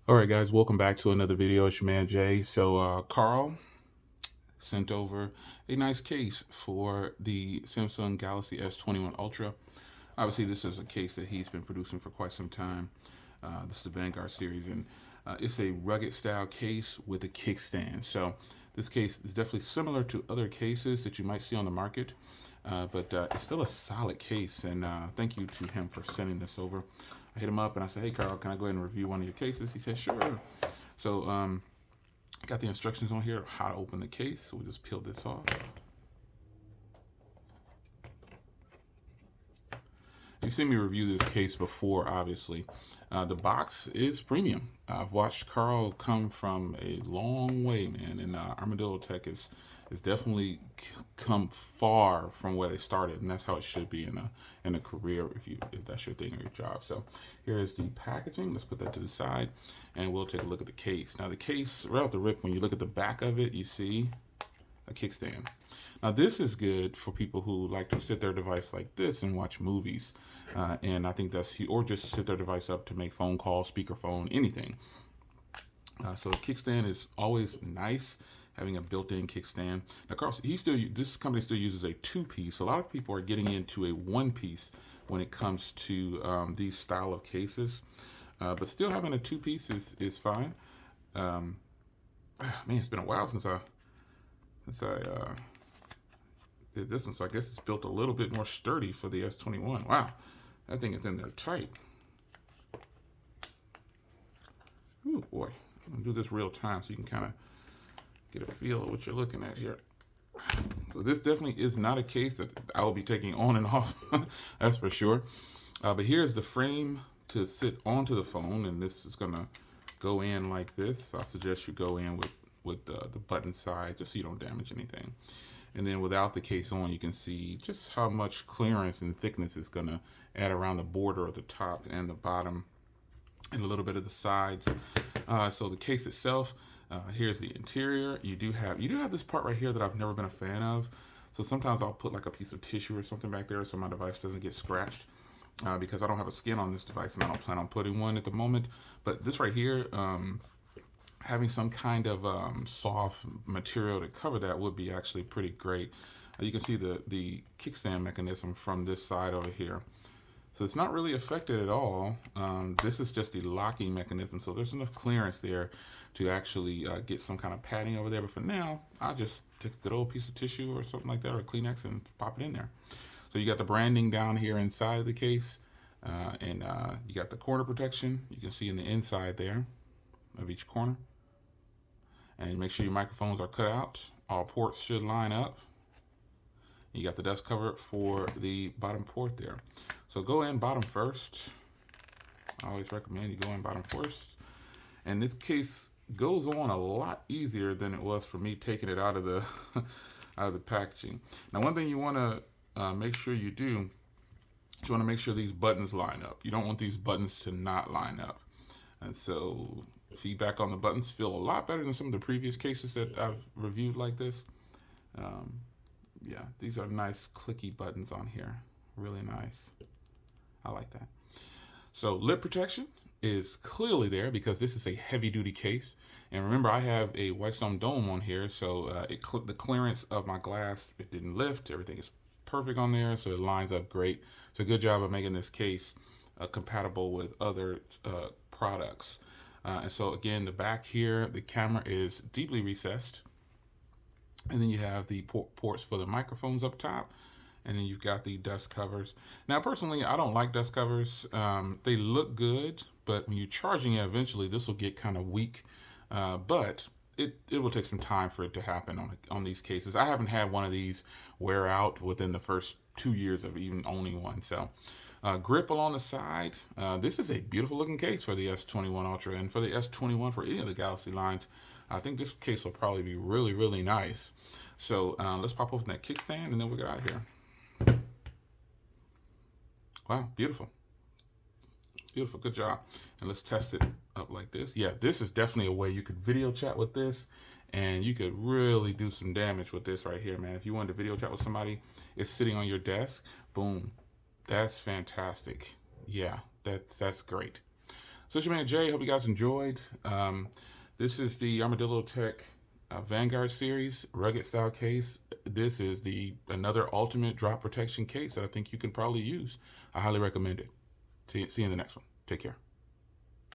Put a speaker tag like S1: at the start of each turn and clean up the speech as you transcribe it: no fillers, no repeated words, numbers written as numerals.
S1: All right, guys, welcome back to another video. It's your man Jay. So Carl sent over a nice case for the Samsung Galaxy S21 Ultra. Obviously, this is a case that he's been producing for quite some time. This is the Vanguard series, and it's a rugged style case with a kickstand. So this case is definitely similar to other cases that you might see on the market, but it's still a solid case, and thank you to him for sending this over. I hit him up and I said, "Hey, Carl, can I go ahead and review one of your cases?" He said, "Sure." So I got the instructions on here how to open the case. So we just peeled this off. You've seen me review this case before, obviously. The box is premium. I've watched Carl come from a long way, man, and AramdilloTek is definitely come far from where they started, and that's how it should be in a career if that's your thing or your job. So here is the packaging. Let's put that to the side, and we'll take a look at the case. Now the case, right off the rip, when you look at the back of it, you see a kickstand. Now this is good for people who like to sit their device like this and watch movies, and I think or just sit their device up to make phone calls, speakerphone, anything. So a kickstand is always nice, having a built-in kickstand. Now, of course, this company still uses a two-piece. A lot of people are getting into a one-piece when it comes to these style of cases, but still having a two-piece is fine. Man, it's been a while since I did this one, so I guess it's built a little bit more sturdy for the S21. Wow, that thing is in there tight. Ooh, boy. I'm going to do this real time so you can kind of get a feel of what you're looking at here. So this definitely is not a case that I will be taking on and off, that's for sure. But here's the frame to sit onto the phone, and this is going to go in like this. I suggest you go in with the button side just so you don't damage anything. And then without the case on, you can see just how much clearance and thickness is going to add around the border of the top and the bottom and a little bit of the sides. So the case itself, here's the interior. You do have this part right here that I've never been a fan of. So sometimes I'll put like a piece of tissue or something back there so my device doesn't get scratched, because I don't have a skin on this device and I don't plan on putting one at the moment. But this right here, having some kind of soft material to cover that would be actually pretty great. You can see the kickstand mechanism from this side over here. So it's not really affected at all. This is just the locking mechanism. So there's enough clearance there to actually get some kind of padding over there. But for now, I'll just take a good old piece of tissue or something like that, or Kleenex, and pop it in there. So you got the branding down here inside of the case, and you got the corner protection. You can see in the inside there of each corner. And make sure your microphones are cut out. All ports should line up. You got the dust cover for the bottom port there. So go in bottom first. I always recommend you go in bottom first. And this case goes on a lot easier than it was for me taking it out of the out of the packaging. Now, one thing you want to make sure you do is you want to make sure these buttons line up. You don't want these buttons to not line up. And so feedback on the buttons feel a lot better than some of the previous cases that I've reviewed like this. Yeah, these are nice clicky buttons on here. Really nice. I like that. So lip protection is clearly there because this is a heavy duty case. And remember, I have a Whitestone dome on here, so the clearance of my glass, it didn't lift. Everything is perfect on there, so it lines up great. So good job of making this case compatible with other products. And so again, the back here, the camera is deeply recessed. And then you have the ports for the microphones up top. And then you've got the dust covers. Now, personally, I don't like dust covers. They look good, but when you're charging it, eventually this will get kind of weak. But it will take some time for it to happen on these cases. I haven't had one of these wear out within the first 2 years of even owning one. So grip along the side. This is a beautiful looking case for the S21 Ultra, and for the S21 for any of the Galaxy lines. I think this case will probably be really, really nice. So let's pop open that kickstand and then we'll get out of here. Wow, beautiful. Beautiful, good job. And let's test it up like this. Yeah, this is definitely a way you could video chat with this, and you could really do some damage with this right here, man. If you wanted to video chat with somebody, it's sitting on your desk, boom. That's fantastic. Yeah, that's great. So it's your man Jay. Hope you guys enjoyed. This is the AramdilloTek Vanguard series rugged style case. This is another ultimate drop protection case that I think you can probably use. I highly recommend it. See you in the next one. Take care.